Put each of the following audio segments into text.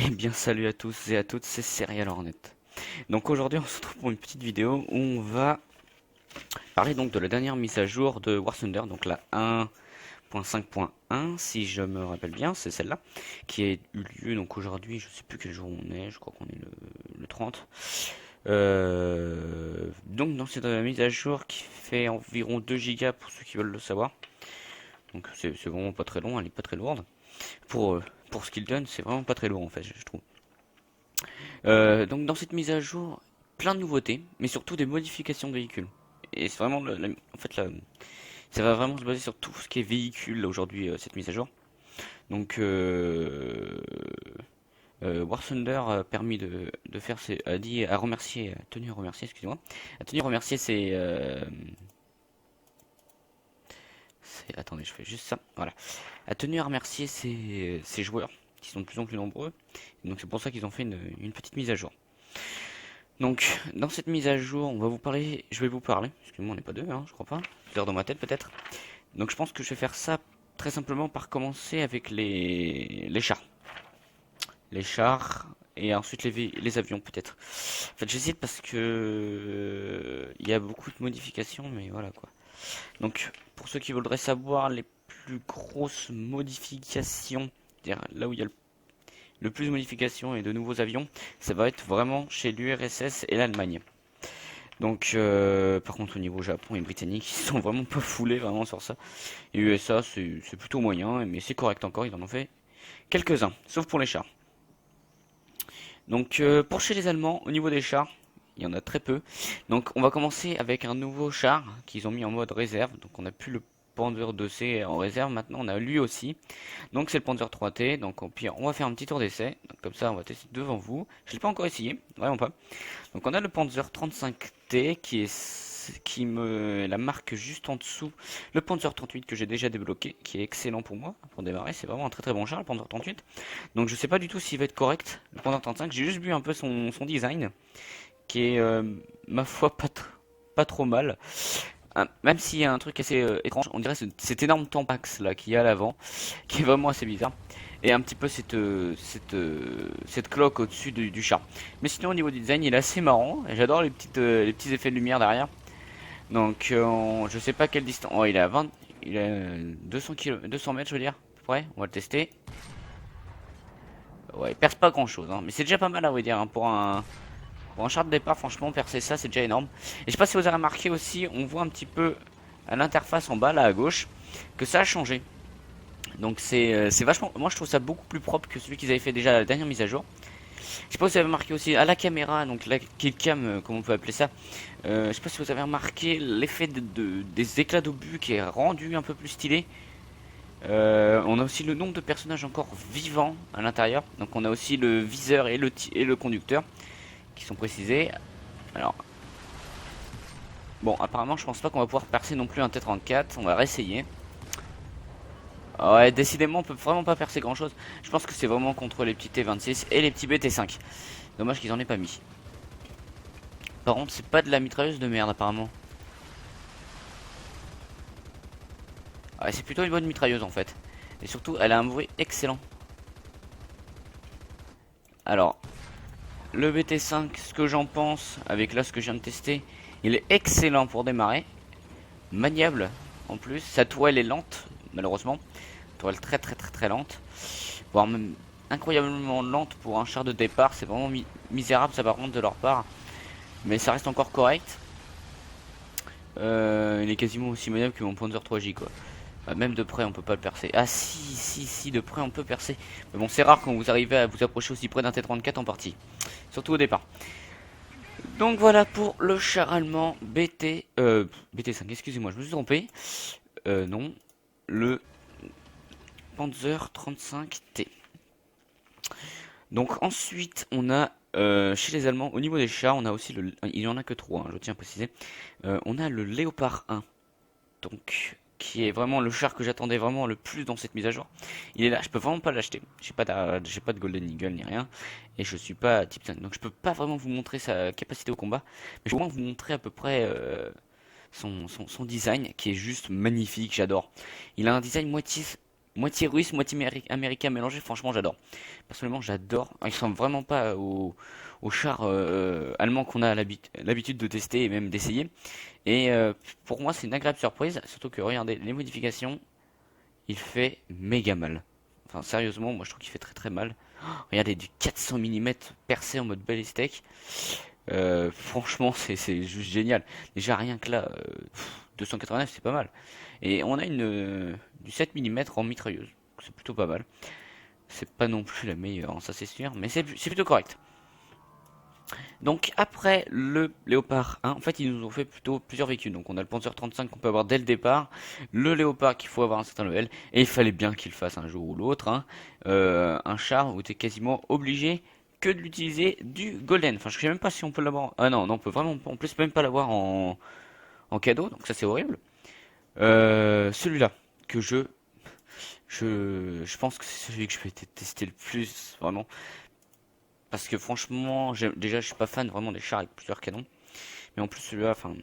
Eh bien salut à tous et à toutes, c'est Serial Hornet. Donc aujourd'hui on se retrouve pour une petite vidéo où on va parler donc de la dernière mise à jour de War Thunder, donc la 1.5.1 si je me rappelle bien, c'est celle-là, qui a eu lieu donc aujourd'hui, je sais plus quel jour on est, je crois qu'on est le 30. Donc dans cette mise à jour qui fait environ 2 gigas pour ceux qui veulent le savoir. Donc c'est vraiment pas très long, elle est pas très lourde. Pour ce qu'il donne, c'est vraiment pas très lourd en fait, je trouve. Donc dans cette mise à jour, plein de nouveautés, mais surtout des modifications de véhicules. Et c'est vraiment, en fait, ça va vraiment se baser sur tout ce qui est véhicule aujourd'hui, cette mise à jour. Donc War Thunder a permis de faire, a dit, a remercié, a tenu à remercier, excusez-moi, a tenu à remercier attendez, je fais juste ça, voilà, a tenu à remercier ses joueurs qui sont de plus en plus nombreux. Donc c'est pour ça qu'ils ont fait une petite mise à jour. Donc, dans cette mise à jour, je vais vous parler, excusez-moi, on n'est pas deux, hein, je crois pas, c'est dans ma tête peut-être. Donc je pense que je vais faire ça très simplement par commencer avec les chars. Les chars, et ensuite les avions peut-être. En fait, j'hésite parce que il y a beaucoup de modifications, mais voilà quoi. Donc, pour ceux qui voudraient savoir les plus grosses modifications, c'est-à-dire là où il y a le plus de modifications et de nouveaux avions, ça va être vraiment chez l'URSS et l'Allemagne. Donc, par contre, au niveau Japon et Britannique, ils sont vraiment pas foulés vraiment sur ça. Et USA, c'est plutôt moyen, mais c'est correct encore, ils en ont fait quelques-uns, sauf pour les chars. Donc, pour chez les Allemands, au niveau des chars, il y en a très peu. Donc, on va commencer avec un nouveau char qu'ils ont mis en mode réserve. Donc, on a plus le Panzer 2C en réserve, maintenant on a lui aussi. Donc c'est le Panzer 3T, donc au pire on va faire un petit tour d'essai, comme ça on va tester devant vous. Je l'ai pas encore essayé, vraiment pas. Donc on a le Panzer 35T qui me la marque juste en dessous, le Panzer 38 que j'ai déjà débloqué, qui est excellent pour moi pour démarrer, c'est vraiment un très très bon char le Panzer 38. Donc je sais pas du tout s'il va être correct le Panzer 35, j'ai juste vu un peu son design qui est ma foi pas trop mal. Même s'il y a un truc assez étrange, on dirait cet énorme tampax là qu'il y a à l'avant, qui est vraiment assez bizarre. Et un petit peu cette cloque au-dessus du char. Mais sinon au niveau du design il est assez marrant. J'adore les petits effets de lumière derrière. Donc je sais pas quelle distance. Oh il est à 20. Il est 200 mètres je veux dire. À peu près. On va le tester. Ouais il perce pas grand chose hein. Mais c'est déjà pas mal à vrai dire hein, pour un char de départ, franchement, percer ça, c'est déjà énorme. Et je sais pas si vous avez remarqué aussi, on voit un petit peu à l'interface en bas, là à gauche, que ça a changé. Donc c'est vachement... Moi, je trouve ça beaucoup plus propre que celui qu'ils avaient fait déjà à la dernière mise à jour. Je sais pas si vous avez remarqué aussi à la caméra, donc la killcam, comme on peut appeler ça. Je sais pas si vous avez remarqué l'effet des éclats d'obus qui est rendu un peu plus stylé. On a aussi le nombre de personnages encore vivants à l'intérieur. Donc on a aussi le viseur et le conducteur qui sont précisés. Alors, bon, apparemment, je pense pas qu'on va pouvoir percer non plus un T34. On va réessayer. Ouais, décidément, on peut vraiment pas percer grand chose. Je pense que c'est vraiment contre les petits T26 et les petits BT5. Dommage qu'ils en aient pas mis. Par contre, c'est pas de la mitrailleuse de merde, apparemment. Ouais, c'est plutôt une bonne mitrailleuse en fait. Et surtout, elle a un bruit excellent. Alors, le BT5, ce que j'en pense, avec là ce que je viens de tester, il est excellent pour démarrer. Maniable en plus. Sa toile est lente, malheureusement. Toile très très très très lente. Voire même incroyablement lente pour un char de départ. C'est vraiment misérable ça par contre de leur part. Mais ça reste encore correct. Il est quasiment aussi maniable que mon Panzer 3J quoi. Même de près on peut pas le percer. Ah si de près on peut percer. Mais bon c'est rare quand vous arrivez à vous approcher aussi près d'un T34 en partie. Surtout au départ. Donc voilà pour le char allemand BT5, excusez-moi, je me suis trompé. Non, le Panzer 35T. Donc ensuite, on a chez les Allemands, au niveau des chars, on a aussi il y en a que 3, hein, je tiens à préciser. On a le Léopard 1, donc qui est vraiment le char que j'attendais vraiment le plus dans cette mise à jour. Il est là, je peux vraiment pas l'acheter. J'ai pas de Golden Eagle ni rien, et je suis pas type 5, donc je peux pas vraiment vous montrer sa capacité au combat, mais je vais au moins vous montrer à peu près son design qui est juste magnifique, j'adore. Il a un design moitié moitié russe, moitié américain mélangé. Franchement, j'adore. Personnellement, j'adore. Ils ressemblent vraiment pas aux chars allemands qu'on a l'habitude de tester et même d'essayer. Et pour moi, c'est une agréable surprise. Surtout que, regardez, les modifications, il fait méga mal. Enfin, sérieusement, moi je trouve qu'il fait très très mal. Oh, regardez, du 400 mm percé en mode balistique. Franchement, c'est juste génial. Déjà, rien que là, 289, c'est pas mal. Et on a du 7 mm en mitrailleuse. C'est plutôt pas mal. C'est pas non plus la meilleure, hein, ça c'est sûr, mais c'est plutôt correct. Donc après le Léopard 1, en fait ils nous ont fait plutôt plusieurs véhicules. Donc on a le Panzer 35 qu'on peut avoir dès le départ, le Léopard qu'il faut avoir un certain level, et il fallait bien qu'il fasse un jour ou l'autre, hein, un char où tu es quasiment obligé que de l'utiliser du Golden. Enfin je sais même pas si on peut l'avoir. Ah non, non on peut vraiment, on peut même pas l'avoir en cadeau, donc ça c'est horrible. Celui-là que je pense que c'est celui que je vais tester le plus, vraiment. Parce que franchement, déjà je suis pas fan vraiment des chars avec plusieurs canons. Mais en plus celui-là, enfin,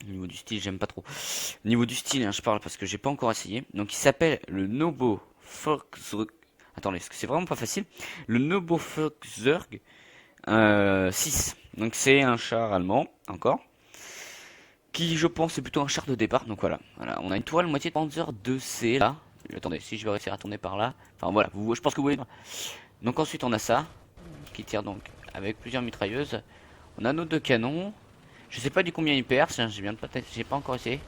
au niveau du style, j'aime pas trop. Au niveau du style, hein, je parle parce que j'ai pas encore essayé. Donc il s'appelle le Nobo Volkswagen. Attendez, parce que c'est vraiment pas facile. Le Nobo Volkswagen 6. Donc c'est un char allemand, encore. Qui je pense est plutôt un char de départ. Donc voilà, on a une toile moitié de Panzer 2C là. Attendez, si je vais réussir à tourner par là. Enfin voilà, je pense que vous voyez. Donc ensuite on a ça, qui tire donc avec plusieurs mitrailleuses. On a nos deux canons. Je sais pas du combien il perce, hein, j'ai pas encore essayé.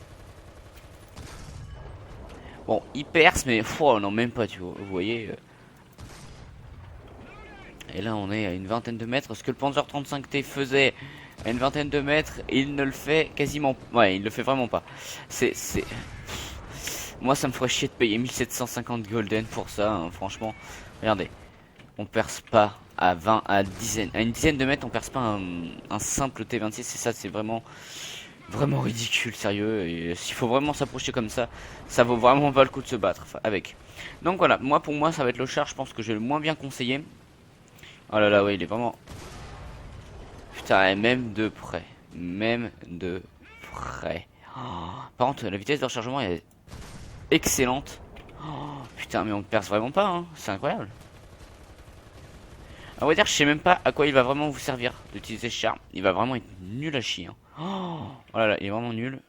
Bon, il perce, mais non, même pas, tu vois, vous voyez. Et là, on est à une vingtaine de mètres. Ce que le Panzer 35T faisait à une vingtaine de mètres, il ne le fait quasiment. Ouais, il le fait vraiment pas. Moi, ça me ferait chier de payer 1750 golden pour ça, hein, franchement. Regardez, on perce pas à une dizaine de mètres, on perce pas un simple T26. C'est ça, c'est vraiment ridicule, sérieux. Et s'il faut vraiment s'approcher comme ça vaut vraiment pas le coup de se battre avec. Donc voilà, pour moi, ça va être le char, je pense que j'ai le moins bien conseillé. Oh là là, ouais, il est vraiment. Putain, et même de près. Même de près. Oh, par contre, la vitesse de rechargement est excellente. Oh, putain, mais on ne perce vraiment pas, hein. C'est incroyable. À vrai dire, je sais même pas à quoi il va vraiment vous servir d'utiliser ce char. Il va vraiment être nul à chier, hein. Oh là là, il est vraiment nul.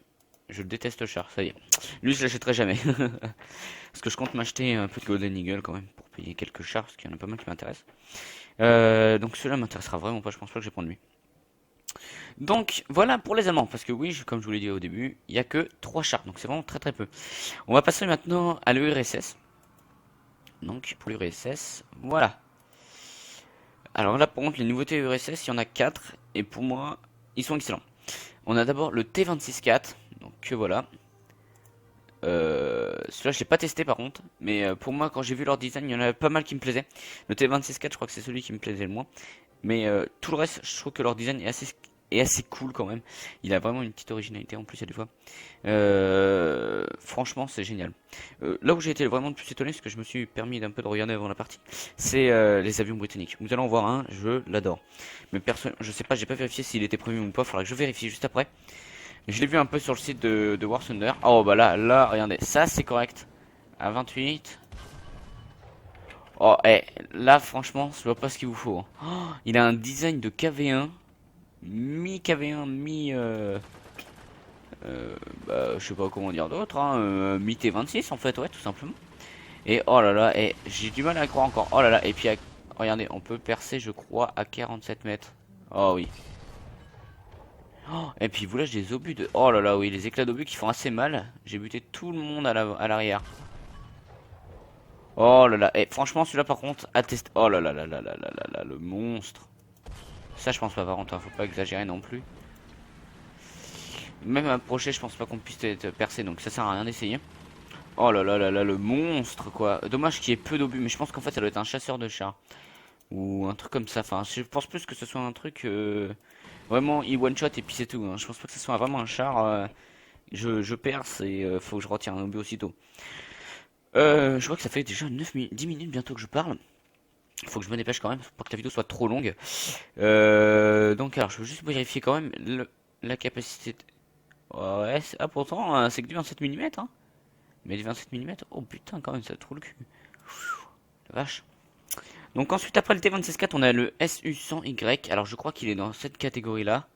Je déteste le char, ça y est. Lui, je l'achèterai jamais. Parce que je compte m'acheter un peu de Golden Eagle quand même pour payer quelques chars, parce qu'il y en a pas mal qui m'intéressent. Donc celui-là m'intéressera vraiment pas, je pense pas que je vais prendre lui. Donc voilà pour les Allemands, parce que oui, comme je vous l'ai dit au début, il n'y a que 3 chars, donc c'est vraiment très très peu. On va passer maintenant à l'URSS. Donc pour l'URSS, voilà. Alors là, par contre, les nouveautés URSS, il y en a 4, et pour moi, ils sont excellents. On a d'abord le T-26-4, donc voilà. Celui-là, je l'ai pas testé par contre, mais pour moi, quand j'ai vu leur design, il y en avait pas mal qui me plaisaient. Le T-26-4, je crois que c'est celui qui me plaisait le moins. Mais tout le reste, je trouve que leur design est assez cool quand même. Il a vraiment une petite originalité en plus, il y a des fois. Franchement, c'est génial. Là où j'ai été vraiment le plus étonné, ce que je me suis permis d'un peu de regarder avant la partie, c'est les avions britanniques. Vous allez en voir un, je l'adore. Mais personne, je sais pas, j'ai pas vérifié s'il était premium ou pas. Faudra que je vérifie juste après. Je l'ai vu un peu sur le site de War Thunder. Oh bah là, regardez, ça c'est correct. À 28. Oh, là franchement, je vois pas ce qu'il vous faut, hein. Oh, il a un design de KV1, mi KV1, mi je sais pas comment dire d'autre, hein, mi T26 en fait, ouais, tout simplement. Et oh là là, j'ai du mal à croire encore. Oh là là, et puis regardez, on peut percer, je crois, à 47 mètres. Oh oui. Oh, et puis vous lâchez des obus de. Oh là là, oui, les éclats d'obus qui font assez mal. J'ai buté tout le monde à l'arrière. Oh là là, et franchement, celui-là par contre, à tester. Oh là là là là là là là là, le monstre. Ça, je pense pas, par contre, hein, faut pas exagérer non plus. Même approcher, je pense pas qu'on puisse être percé, donc ça sert à rien d'essayer. Oh là là là là, le monstre quoi. Dommage qu'il y ait peu d'obus, mais je pense qu'en fait, ça doit être un chasseur de chars. Ou un truc comme ça. Enfin, je pense plus que ce soit un truc. Vraiment, il one shot et puis c'est tout, hein. Je pense pas que ce soit vraiment un char. Je perce et faut que je retire un obus aussitôt. Je vois que ça fait déjà 10 minutes bientôt que je parle. Faut que je me dépêche quand même pour que la vidéo soit trop longue. Donc alors je veux juste vérifier quand même la capacité. Ouais, pourtant c'est que du 27 mm, hein. Mais des 27 mm, oh putain, quand même, ça trouve le cul. La vache. Donc ensuite, après le T26-4, on a le SU100Y. Alors je crois qu'il est dans cette catégorie-là.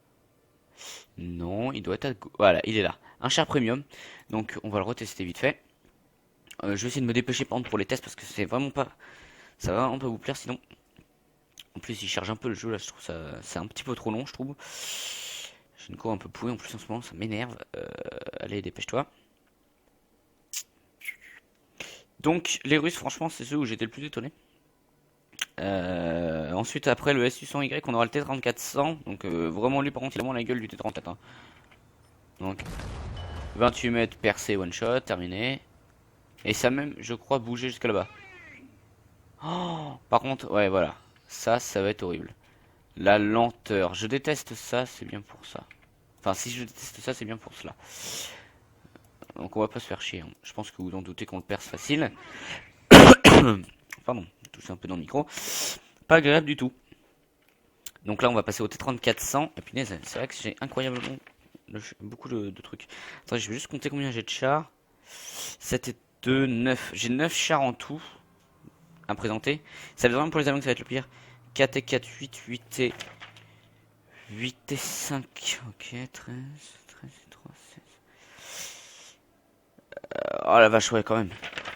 Non, il doit être... Voilà, il est là. Un char premium. Donc on va le retester vite fait. Je vais essayer de me dépêcher par contre pour les tests parce que c'est vraiment pas... Ça va vraiment pas vous plaire sinon. En plus il charge un peu le jeu là, je trouve ça... C'est un petit peu trop long je trouve. J'ai une cour un peu pourrie en plus en ce moment, ça m'énerve. Allez, dépêche-toi. Donc les Russes franchement c'est ceux où j'étais le plus étonné. Ensuite après le SU100Y on aura le T3400. Donc vraiment lui par contre il a vraiment la gueule du T34 hein. Donc 28 mètres percé one shot, terminé. Et ça même je crois bouger jusqu'à là-bas. Oh, par contre ouais voilà. Ça va être horrible. La lenteur, je déteste ça, c'est bien pour ça. Enfin si je déteste ça c'est bien pour cela. Donc on va pas se faire chier hein. Je pense que vous en doutez qu'on le perce facile. Pardon, touche un peu dans le micro. Pas agréable du tout. Donc là on va passer au T3400. Et puis c'est vrai que j'ai incroyablement beaucoup de trucs. Attends, je vais juste compter combien j'ai de chars. 7 et 2, 9. J'ai 9 chars en tout à présenter. Ça va être vraiment pour les avions que ça va être le pire. 4 et 4, 8, 8 et 8 et 5. Ok, 13 et 3, 16. Oh la vache, ouais, quand même.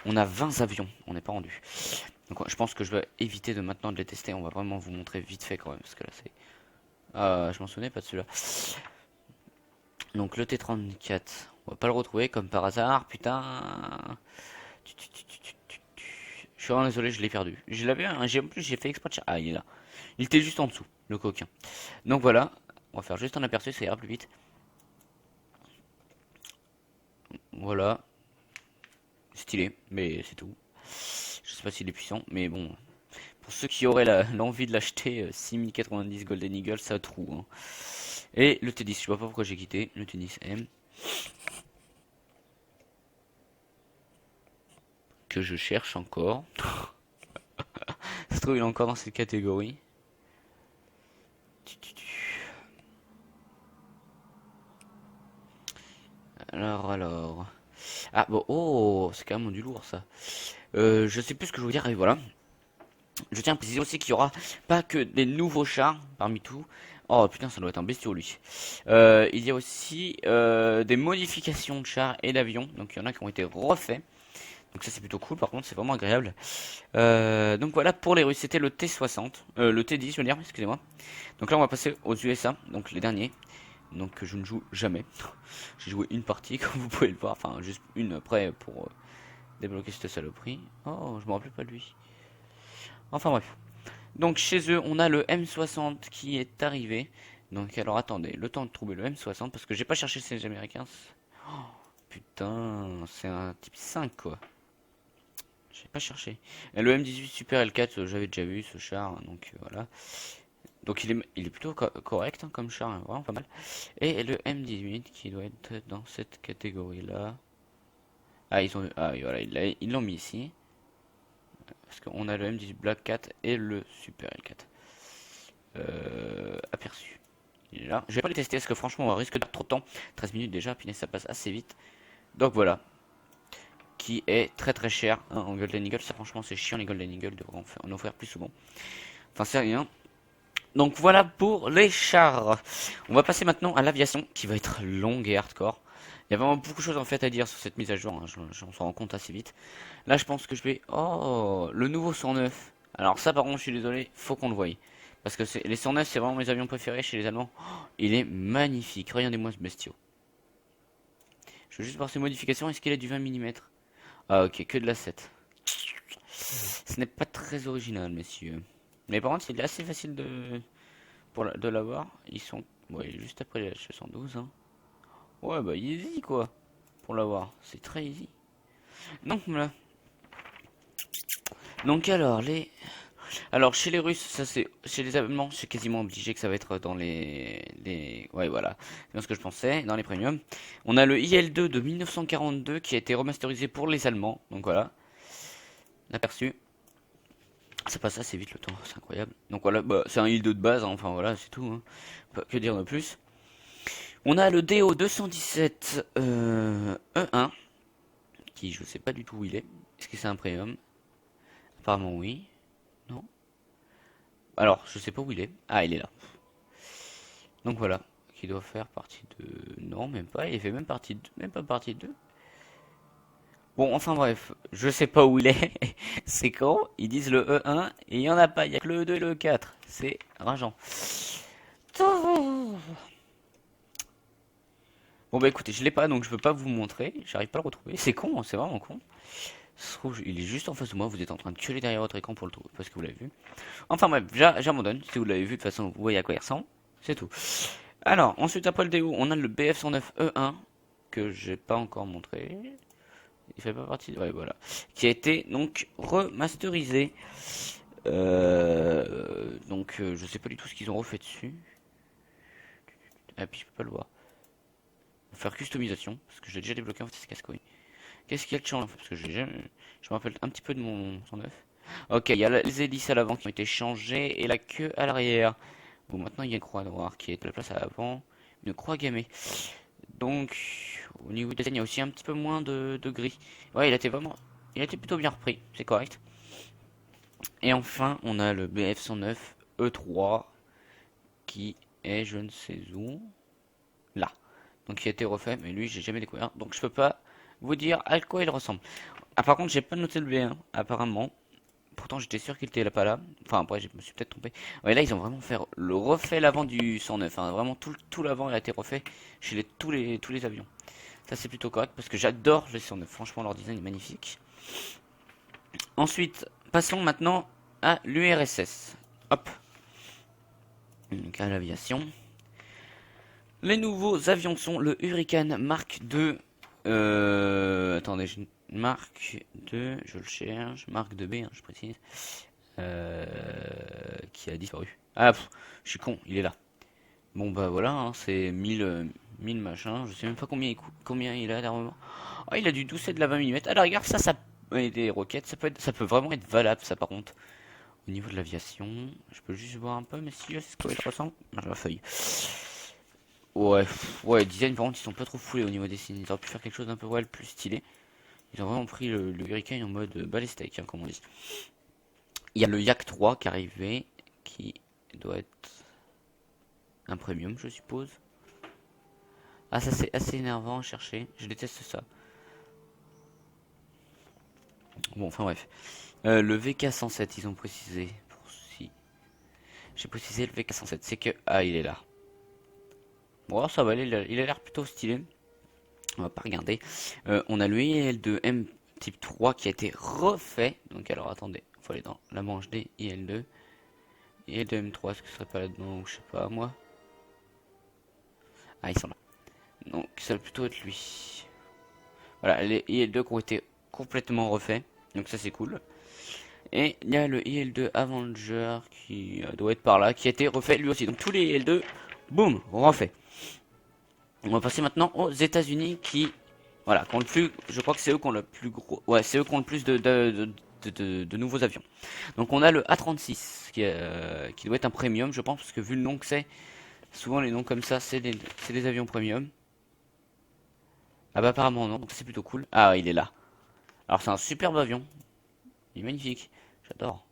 On a 20 avions, on n'est pas rendu. Donc je pense que je vais éviter de maintenant de les tester. On va vraiment vous montrer vite fait quand même. Parce que là c'est... je m'en souvenais pas de celui-là. Donc le T34, on va pas le retrouver comme par hasard. Putain. Je suis vraiment désolé, je l'ai perdu. Je l'avais, en plus j'ai fait exprès de... Ah, il est là. Il était juste en dessous, le coquin. Donc voilà, on va faire juste un aperçu, ça ira plus vite. Voilà. Stylé, mais c'est tout. Je sais pas s'il est puissant, mais bon. Pour ceux qui auraient l'envie de l'acheter, 6090 Golden Eagle, ça trouve. Hein. Et le T10, je vois pas pourquoi j'ai quitté. Le T10 M. Que je cherche encore. Ça se trouve, il est encore dans cette catégorie. Alors. Ah bon, oh, c'est quand même du lourd ça. Je sais plus ce que je veux dire, et voilà. Je tiens à préciser aussi qu'il y aura pas que des nouveaux chars parmi tout. Oh putain, ça doit être un bestiau lui. Il y a aussi des modifications de chars et d'avions. Donc il y en a qui ont été refaits. Donc ça c'est plutôt cool, par contre c'est vraiment agréable. Donc voilà pour les Russes, c'était le T60, le T10 je veux dire, excusez-moi. Donc là on va passer aux USA, donc les derniers. Donc je ne joue jamais. J'ai joué une partie comme vous pouvez le voir, enfin juste une après pour débloquer cette saloperie. Oh, je me rappelle pas de lui. Enfin bref. Donc chez eux on a le M60 qui est arrivé. Donc alors attendez, le temps de trouver le M60 parce que j'ai pas cherché ces américains. Oh, putain, c'est un type 5 quoi. J'ai pas cherché. Et le M18 Super L4, j'avais déjà vu ce char, donc voilà. Donc il est plutôt correct hein, comme char, hein, vraiment pas mal. Et le M18 qui doit être dans cette catégorie-là. Ah oui, voilà, ils l'ont mis ici. Parce qu'on a le M18 Black 4 et le Super L4. Aperçu. Il est là. Je vais pas les tester parce que franchement on risque de perdre trop de temps. 13 minutes déjà, puis ça passe assez vite. Donc voilà. Qui est très très cher hein, en Golden Eagle. Ça franchement c'est chiant les Golden Eagle, devraient en offrir plus souvent. Enfin c'est rien. Donc voilà pour les chars. On va passer maintenant à l'aviation qui va être longue et hardcore. Il y a vraiment beaucoup de choses en fait à dire sur cette mise à jour, hein. J'en s'en rend compte assez vite. Là je pense que je vais... Oh, le nouveau 109. Alors ça par contre je suis désolé, faut qu'on le voie. Parce que les 109 c'est vraiment mes avions préférés chez les Allemands. Oh, il est magnifique, regardez-moi ce bestiau. Je veux juste voir ses modifications, est-ce qu'il a du 20 mm? Ah ok, que de la 7. Ce n'est pas très original messieurs. Mais par contre il est assez facile de l'avoir. Ils sont... Ouais, juste après les H112 hein. Ouais bah easy quoi. Pour l'avoir, c'est très easy. Donc voilà. Donc alors chez les Russes, ça c'est chez les Allemands, c'est quasiment obligé que ça va être dans ouais voilà, c'est bien ce que je pensais, dans les premiums. On a le IL-2 de 1942 qui a été remasterisé pour les Allemands. Donc voilà. Aperçu. Ça passe assez vite le temps, c'est incroyable. Donc voilà, bah, c'est un IL-2 de base, hein, enfin voilà, c'est tout. Hein. Que dire de plus. On a le DO 217 E1 qui je sais pas du tout où il est. Est-ce que c'est un premium? Apparemment oui. Non. Alors, je sais pas où il est. Ah, il est là. Donc voilà, qui doit faire partie de... Non, même pas, il fait même partie de... Même pas partie de... Bon, enfin bref, je sais pas où il est. C'est quand ils disent le E1 et il y en a pas, il y a que le E2 et le E4. C'est rageant. Bon bah écoutez, je l'ai pas donc je peux pas vous montrer. J'arrive pas à le retrouver. C'est con, hein, c'est vraiment con. Ça se trouve, il est juste en face de moi. Vous êtes en train de tuer derrière votre écran pour le trouver parce que vous l'avez vu. Enfin bref, j'abandonne. Si vous l'avez vu, de toute façon, vous voyez à quoi il ressemble. C'est tout. Alors, ensuite, après le déo, on a le BF109 E1 que j'ai pas encore montré. Il fait pas partie de... Ouais, voilà. Qui a été donc remasterisé. Je sais pas du tout ce qu'ils ont refait dessus. Ah, puis je peux pas le voir. Faire customisation, parce que j'ai déjà débloqué en fait, c'est casse-couille. Qu'est-ce qu'il y a de change en fait, parce que je me rappelle un petit peu de mon 109. Ok, il y a les hélices à l'avant qui ont été changées et la queue à l'arrière. Bon, maintenant il y a une croix noire qui est à la place à l'avant, une croix gammée. Donc, au niveau du design, il y a aussi un petit peu moins de gris. Ouais, il a été plutôt bien repris, c'est correct. Et enfin, on a le BF109 E3 qui est, je ne sais où, là. Donc, il a été refait, mais lui, j'ai jamais découvert. Donc, je peux pas vous dire à quoi il ressemble. Ah, par contre, j'ai pas noté le B1, apparemment. Pourtant, j'étais sûr qu'il était là, pas là. Enfin, après, je me suis peut-être trompé. Ouais, là, ils ont vraiment refait l'avant du 109. Hein. Vraiment, tout l'avant a été refait chez tous les avions. Ça, c'est plutôt correct parce que j'adore le 109. Franchement, leur design est magnifique. Ensuite, passons maintenant à l'URSS. Hop. Donc, à l'aviation. Les nouveaux avions sont le Hurricane Mark II. Attendez, Mark II, je le cherche. Mark 2B, hein, je précise. Qui a disparu. Ah, je suis con, il est là. Bon bah voilà, hein, c'est 1000 machin. Je sais même pas combien il a dernièrement. Oh, il a du 12 de la 20 mm. Alors regarde, ça et des roquettes, ça peut vraiment être valable, ça par contre. Au niveau de l'aviation, je peux juste voir un peu, mais si c'est quoi il ressemble. La feuille. Ouais, design par contre, ils sont pas trop foulés au niveau des signes. Ils auraient pu faire quelque chose d'un peu plus stylé. Ils ont vraiment pris le Hurricane en mode balistique, hein, comme on dit. Il y a le Yak 3 qui est arrivé, qui doit être un premium, je suppose. Ah, ça c'est assez énervant à chercher. Je déteste ça. Bon, enfin bref. Le VK107, ils ont précisé. Si. J'ai précisé le VK107, c'est que... Ah, il est là. Bon, ça va, il a l'air plutôt stylé. On va pas regarder. On a le IL2M type 3 qui a été refait. Donc alors, attendez. Faut aller dans la manche des IL2. IL2M3, est-ce que ce serait pas là-dedans ou je sais pas, moi. Ah, ils sont là. Donc, ça va plutôt être lui. Voilà, les IL2 qui ont été complètement refaits. Donc ça, c'est cool. Et il y a le IL2 Avenger qui doit être par là, qui a été refait lui aussi. Donc tous les IL2, boum, refait. On va passer maintenant aux États-Unis qui, voilà, qui ont le plus, je crois que c'est eux qui ont le plus gros, ouais, c'est eux qui ont le plus de nouveaux avions. Donc on a le A36 qui doit être un premium, je pense, parce que vu le nom que c'est, souvent les noms comme ça, c'est des avions premium. Ah bah apparemment non, donc c'est plutôt cool. Ah, il est là. Alors c'est un superbe avion. Il est magnifique. J'adore.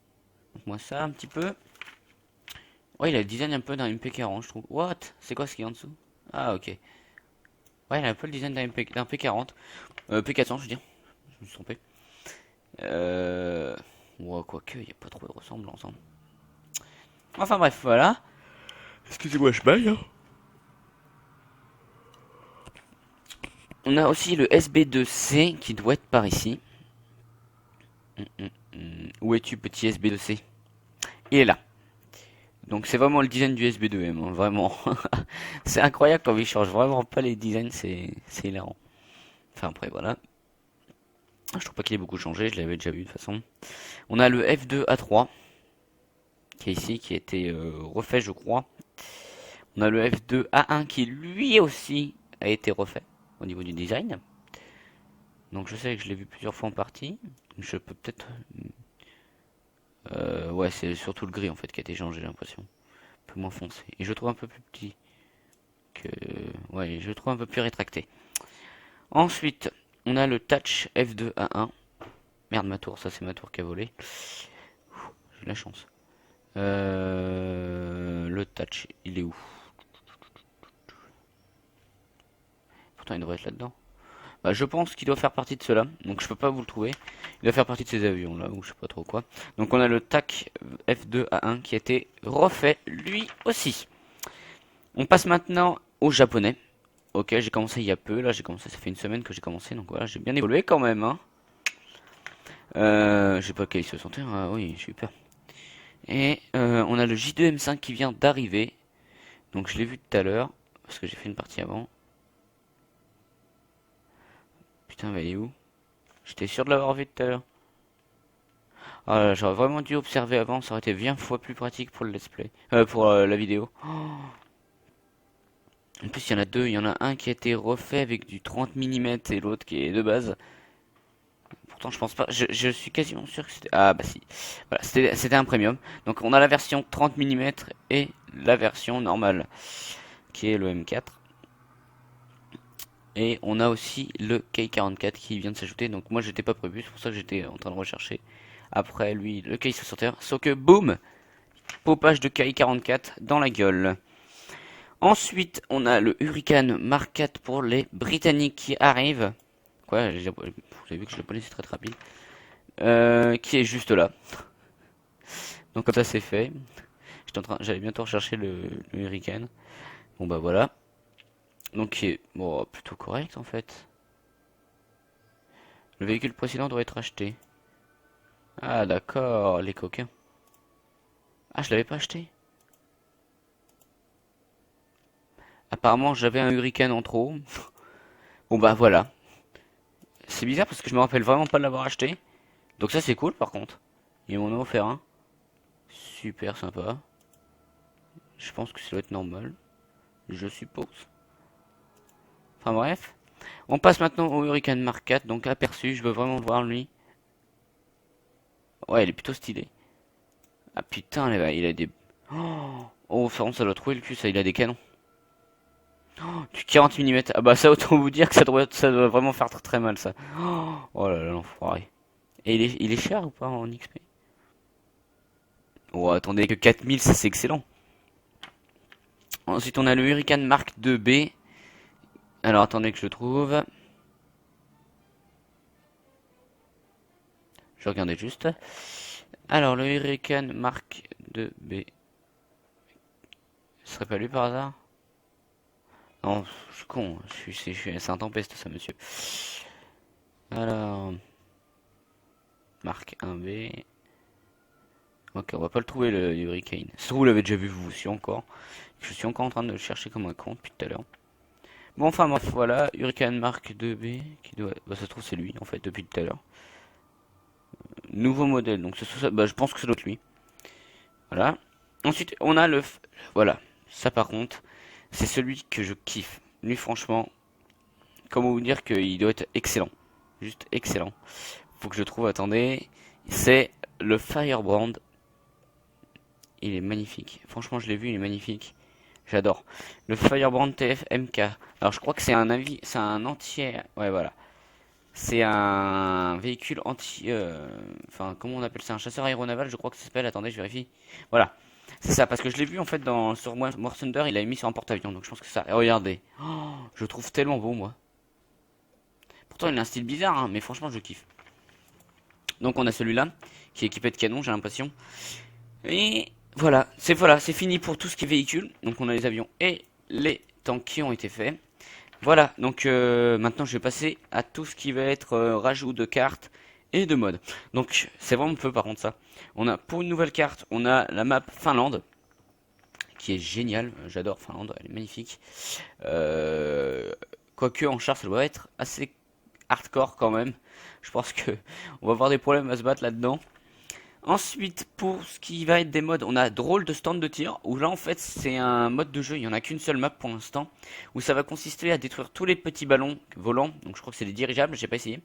Donc moi ça un petit peu. Ouais, il a le design un peu d'un MP40, je trouve. What? C'est quoi ce qui est en dessous? Ah, ok. Ouais, il a un peu le design d'un P40. P400, je veux dire. Je me suis trompé. Ouais, quoique, il n'y a pas trop de ressemblance. Hein. Enfin bref, voilà. Excusez-moi, je baille. Hein. On a aussi le SB2C qui doit être par ici. Où es-tu, petit SB2C? Il est là. Donc c'est vraiment le design du SB2M, hein, vraiment. C'est incroyable quand il change vraiment pas les designs, c'est hilarant. Enfin après voilà. Je trouve pas qu'il ait beaucoup changé, je l'avais déjà vu de toute façon. On a le F2A3 qui est ici, qui a été refait je crois. On a le F2A1 qui lui aussi a été refait au niveau du design. Donc je sais que je l'ai vu plusieurs fois en partie. Je peux peut-être... ouais, c'est surtout le gris en fait qui a été changé, j'ai l'impression. Un peu moins foncé. Et je le trouve un peu plus petit que... Ouais, je le trouve un peu plus rétracté. Ensuite, On a le Touch F2A1. Merde, ma tour, ça c'est ma tour qui a volé. J'ai de la chance. Le Touch, il est où? Pourtant il devrait être là-dedans. Bah, je pense qu'il doit faire partie de ceux-là, donc je peux pas vous le trouver. Il doit faire partie de ces avions là, ou je sais pas trop quoi. Donc on a le TAC F2A1 qui a été refait lui aussi. On passe maintenant au japonais. Ok, j'ai commencé il y a peu, là j'ai commencé, ça fait une semaine que j'ai commencé, donc voilà, j'ai bien évolué quand même. Hein. J'ai pas quel 61, ah oui, super. Et on a le J2M5 qui vient d'arriver. Donc je l'ai vu tout à l'heure, parce que j'ai fait une partie avant. Putain, bah, il est où? J'étais sûr de l'avoir vu tout à l'heure. Ah, j'aurais vraiment dû observer avant, ça aurait été bien fois plus pratique pour le let's play. Pour la vidéo. Oh. En plus, il y en a deux. Il y en a un qui a été refait avec du 30 mm et l'autre qui est de base. Pourtant, je pense pas. Je suis quasiment sûr que c'était. Ah, bah si. Voilà, c'était un premium. Donc, on a la version 30 mm et la version normale qui est le M4. Et on a aussi le K44 qui vient de s'ajouter. Donc, moi, j'étais pas prévu. C'est pour ça que j'étais en train de rechercher. Après, lui, le K61. Sauf que, boum! Popage de K44 dans la gueule. Ensuite, on a le Hurricane Mark 4 pour les Britanniques qui arrivent. Quoi, vous avez vu que je le connais, c'est très rapide. Qui est juste là. Donc comme ça c'est fait. J'allais bientôt rechercher le Hurricane. Bon bah voilà. Donc qui est bon, plutôt correct en fait. Le véhicule précédent doit être acheté. Ah d'accord, les coquins. Ah je l'avais pas acheté. Apparemment j'avais un Hurricane en trop. Bon bah voilà. C'est bizarre parce que je me rappelle vraiment pas de l'avoir acheté. Donc ça c'est cool par contre. Ils m'en ont offert un. Super sympa. Je pense que ça doit être normal. Je suppose. Enfin bref. On passe maintenant au Hurricane Mark 4. Donc aperçu, je veux vraiment voir lui. Ouais, il est plutôt stylé. Ah putain, il a des... Oh, ça doit trouver le cul, ça, il a des canons. Du 40 mm. Ah bah ça, autant vous dire que ça doit vraiment faire très, très mal, ça. Oh là là, l'enfoiré. Et il est cher ou pas en XP? Oh, attendez, que 4000, ça c'est excellent. Ensuite, on a le Hurricane Mark 2B. Alors, attendez que je le trouve. Je regardais juste. Alors, le Hurricane Mark 2B. Ce serait pas lui par hasard? Non, je suis con. C'est un tempeste, ça, monsieur. Alors... Mark 1B. Ok, on va pas le trouver, le Hurricane. Si vous l'avez déjà vu, vous aussi encore. Je suis encore en train de le chercher comme un con depuis tout à l'heure. Bon, enfin, bref, voilà. Hurricane Mark 2B. Qui doit... Bah, ça se trouve, c'est lui, en fait, depuis tout à l'heure. Nouveau modèle. Donc, bah, je pense que c'est l'autre lui. Voilà. Ensuite, on a le... Voilà. Ça, par contre, c'est celui que je kiffe. Lui, franchement, comment vous dire qu'il doit être excellent. Juste excellent. Faut que je trouve, attendez. C'est le Firebrand. Il est magnifique. Franchement, je l'ai vu, il est magnifique. J'adore. Le Firebrand TF MK. Alors, je crois que c'est un avis, c'est un entier. Ouais, voilà. C'est un véhicule anti. Enfin, comment on appelle ça? Un chasseur aéronaval, je crois que ça s'appelle. Attendez, je vérifie. Voilà. C'est ça, parce que je l'ai vu en fait sur War Thunder, il a mis sur un porte-avions. Donc, je pense que ça. Regardez. Oh, je le trouve tellement beau, moi. Pourtant, il a un style bizarre, hein, mais franchement, je kiffe. Donc, on a celui-là, qui est équipé de canon, j'ai l'impression. Et voilà, c'est fini pour tout ce qui est véhicule. Donc on a les avions et les tanks qui ont été faits. Voilà, donc maintenant je vais passer à tout ce qui va être rajout de cartes et de modes. Donc c'est vraiment peu par contre ça. On a pour une nouvelle carte, on a la map Finlande qui est géniale. J'adore Finlande, elle est magnifique. Quoique en char ça doit être assez hardcore quand même. Je pense que on va avoir des problèmes à se battre là-dedans. Ensuite, pour ce qui va être des modes, on a drôle de stand de tir, où là en fait c'est un mode de jeu, il n'y en a qu'une seule map pour l'instant, où ça va consister à détruire tous les petits ballons volants, donc je crois que c'est des dirigeables, j'ai pas essayé.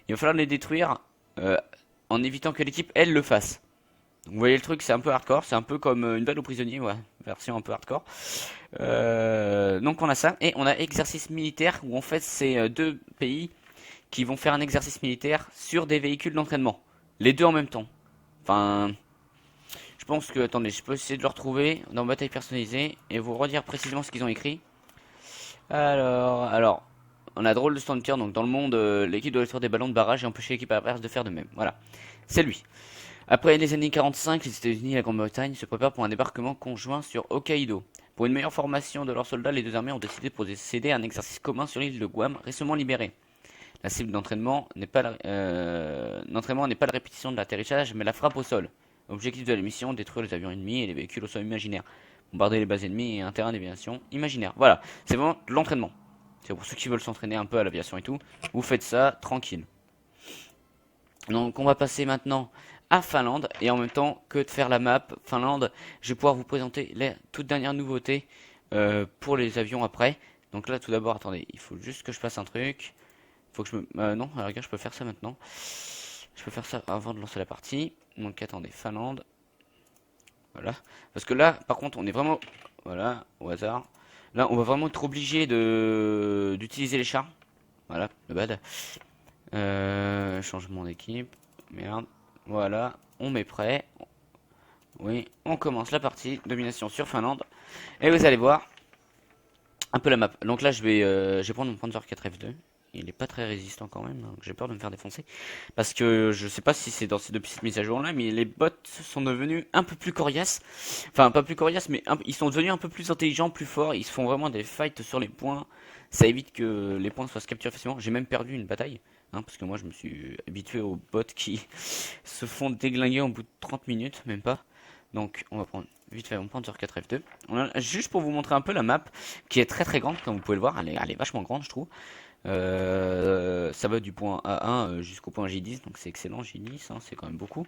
Il va falloir les détruire en évitant que l'équipe elle le fasse. Donc, vous voyez le truc, c'est un peu hardcore, c'est un peu comme une balle aux prisonniers, ouais, version un peu hardcore. Donc on a ça, et on a exercice militaire, où en fait c'est deux pays qui vont faire un exercice militaire sur des véhicules d'entraînement. Les deux en même temps. Enfin, je pense que, attendez, je peux essayer de le retrouver dans bataille personnalisée et vous redire précisément ce qu'ils ont écrit. Alors, on a drôle de stand de tir, donc dans le monde, l'équipe doit faire des ballons de barrage et empêcher l'équipe adverse de faire de même. Voilà, c'est lui. Après les années 45, les États-Unis et la Grande-Bretagne se préparent pour un débarquement conjoint sur Hokkaido. Pour une meilleure formation de leurs soldats, les deux armées ont décidé de procéder à un exercice commun sur l'île de Guam, récemment libérée. La cible d'entraînement n'est pas la répétition de l'atterrissage, mais la frappe au sol. Objectif de la mission, détruire les avions ennemis et les véhicules au sol imaginaire. Bombarder les bases ennemies et un terrain d'aviation imaginaire. Voilà, c'est vraiment de l'entraînement. C'est pour ceux qui veulent s'entraîner un peu à l'aviation et tout. Vous faites ça tranquille. Donc on va passer maintenant à Finlande. Et en même temps que de faire la map Finlande, je vais pouvoir vous présenter les toutes dernières nouveautés pour les avions après. Donc là tout d'abord, attendez, il faut juste que je fasse un truc. Faut que je me... non, regarde, je peux faire ça maintenant. Je peux faire ça avant de lancer la partie. Donc attendez, Finlande. Voilà. Parce que là, par contre, on est vraiment... Voilà, au hasard. Là, on va vraiment être obligé de d'utiliser les chars. Voilà, le bad. Changement d'équipe. Merde. Voilà, on met prêt. Oui, on commence la partie. Domination sur Finlande. Et vous allez voir un peu la map. Donc là, je vais prendre mon Panzer 4F2. Il est pas très résistant quand même, donc j'ai peur de me faire défoncer. Parce que je sais pas si c'est depuis cette mise à jour là, mais les bots sont devenus un peu plus coriaces. Enfin, pas plus coriaces, mais ils sont devenus un peu plus intelligents, plus forts. Ils se font vraiment des fights sur les points. Ça évite que les points soient capturés facilement. J'ai même perdu une bataille, hein, parce que moi je me suis habitué aux bots qui se font déglinguer au bout de 30 minutes, même pas. Donc on va prendre vite fait mon Panzer 4F2. Juste pour vous montrer un peu la map, qui est très très grande, comme vous pouvez le voir. Elle est vachement grande, je trouve. Ça va du point A1 jusqu'au point J10, donc c'est excellent. J10, hein, c'est quand même beaucoup.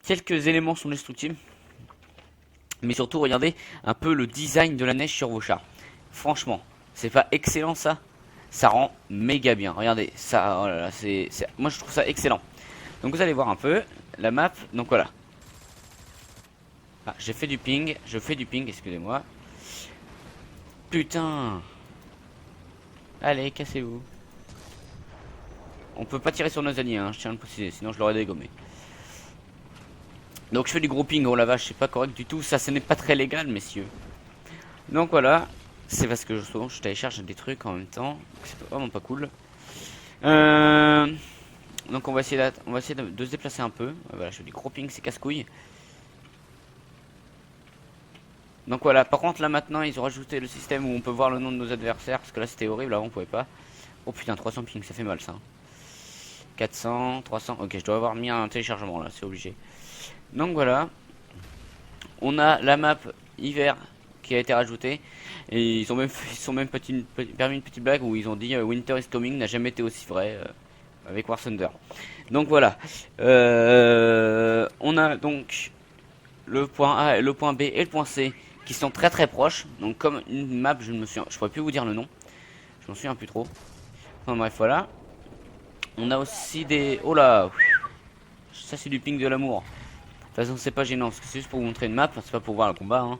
Quelques éléments sont destructibles, mais surtout regardez un peu le design de la neige sur vos chars. Franchement, c'est pas excellent ça? Ça rend méga bien. Regardez, ça, oh là là, moi je trouve ça excellent. Donc vous allez voir un peu la map. Donc voilà. Ah, j'ai fait du ping, je fais du ping, excusez-moi. Putain. Allez, cassez-vous. On peut pas tirer sur nos alliés, hein, je tiens à le préciser, sinon je l'aurais dégommé. Donc je fais du gros ping, oh la vache, c'est pas correct du tout. Ça, ce n'est pas très légal, messieurs. Donc voilà, c'est parce que souvent je télécharge des trucs en même temps. C'est vraiment pas cool. Donc on va essayer, de se déplacer un peu. Voilà, je fais du gros ping, c'est casse-couille. Donc voilà, par contre là maintenant ils ont rajouté le système où on peut voir le nom de nos adversaires. Parce que là c'était horrible, avant on pouvait pas. Oh putain, 300 ping, ça fait mal ça. 400, 300, ok, je dois avoir mis un téléchargement là, c'est obligé. Donc voilà, on a la map hiver qui a été rajoutée. Et ils ont même permis une petite blague où ils ont dit Winter is coming n'a jamais été aussi vrai avec War Thunder. Donc voilà, on a donc le point A, le point B et le point C qui sont très très proches. Donc comme une map, je pourrais plus vous dire le nom, je m'en souviens plus trop. Enfin bref, voilà. On a aussi des... Oh là, ça c'est du ping de l'amour. De toute façon c'est pas gênant, parce que c'est juste pour vous montrer une map, c'est pas pour voir le combat, hein.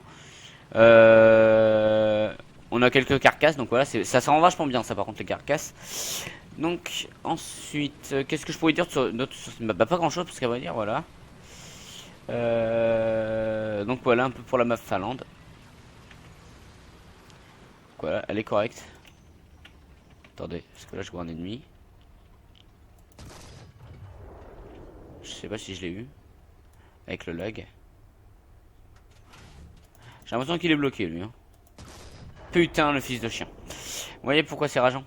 On a quelques carcasses, donc voilà, ça rend vachement bien ça par contre les carcasses. Donc ensuite, qu'est-ce que je pourrais dire sur cette map? Bah pas grand chose, parce qu'à vrai dire, voilà. Donc voilà un peu pour la map Finlande. Voilà, elle est correcte. Attendez, parce que là je vois un ennemi. Je sais pas si je l'ai eu. Avec le lag. J'ai l'impression qu'il est bloqué lui, hein. Putain, le fils de chien. Vous voyez pourquoi c'est rageant?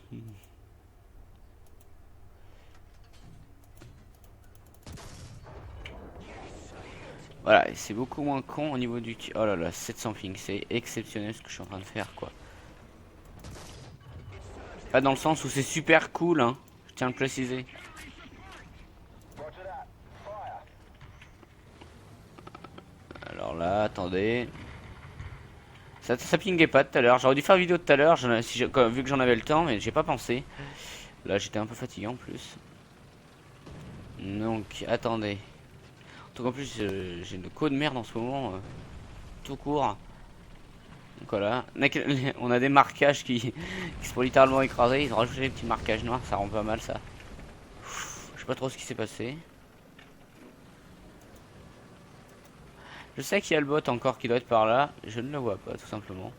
Voilà, c'est beaucoup moins con au niveau du... Oh là là, 700 ping, c'est exceptionnel ce que je suis en train de faire, quoi. Pas dans le sens où c'est super cool, hein. Je tiens à le préciser. Alors là, attendez. Ça pingait pas tout à l'heure. J'aurais dû faire une vidéo tout à l'heure, vu que j'en avais le temps, mais j'ai pas pensé. Là, j'étais un peu fatigué en plus. Donc, attendez. En tout cas, en plus, j'ai une co de merde en ce moment. Tout court. Donc voilà, on a des marquages qui sont littéralement écrasés. Ils ont rajouté des petits marquages noirs, ça rend pas mal ça. Je sais pas trop ce qui s'est passé. Je sais qu'il y a le bot encore qui doit être par là. Je ne le vois pas tout simplement.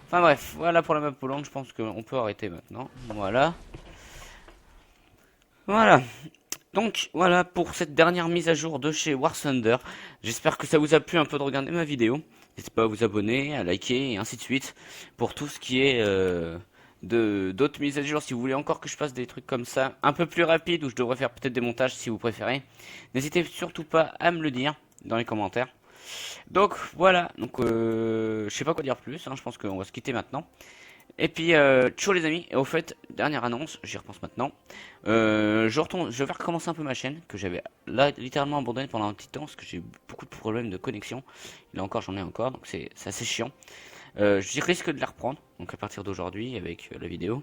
Enfin bref, voilà pour la map Hollande. Je pense qu'on peut arrêter maintenant. Voilà. Voilà. Donc voilà pour cette dernière mise à jour de chez War Thunder. J'espère que ça vous a plu un peu de regarder ma vidéo. N'hésitez pas à vous abonner, à liker et ainsi de suite pour tout ce qui est de d'autres mises à jour. Si vous voulez encore que je fasse des trucs comme ça un peu plus rapides, ou je devrais faire peut-être des montages si vous préférez, n'hésitez surtout pas à me le dire dans les commentaires. Donc voilà, donc je sais pas quoi dire plus, hein, je pense qu'on va se quitter maintenant. Et puis, ciao les amis, et au fait, dernière annonce, j'y repense maintenant. Je vais recommencer un peu ma chaîne, que j'avais là littéralement abandonnée pendant un petit temps, parce que j'ai eu beaucoup de problèmes de connexion. Là encore, j'en ai encore, donc c'est assez chiant. Je risque de la reprendre, donc à partir d'aujourd'hui, avec la vidéo.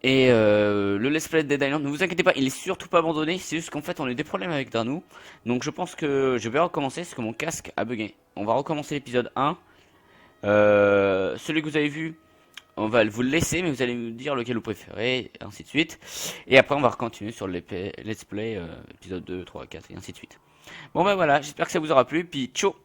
Et le Let's Play de Dead Island, ne vous inquiétez pas, il est surtout pas abandonné, c'est juste qu'en fait, on a eu des problèmes avec Darnou. Donc je pense que je vais recommencer, parce que mon casque a bugué. On va recommencer l'épisode 1. Celui que vous avez vu, on va vous le laisser, mais vous allez me dire lequel vous préférez, et ainsi de suite. Et après, on va continuer sur le let's play, épisode 2, 3, 4, et ainsi de suite. Bon, ben voilà, j'espère que ça vous aura plu, puis ciao!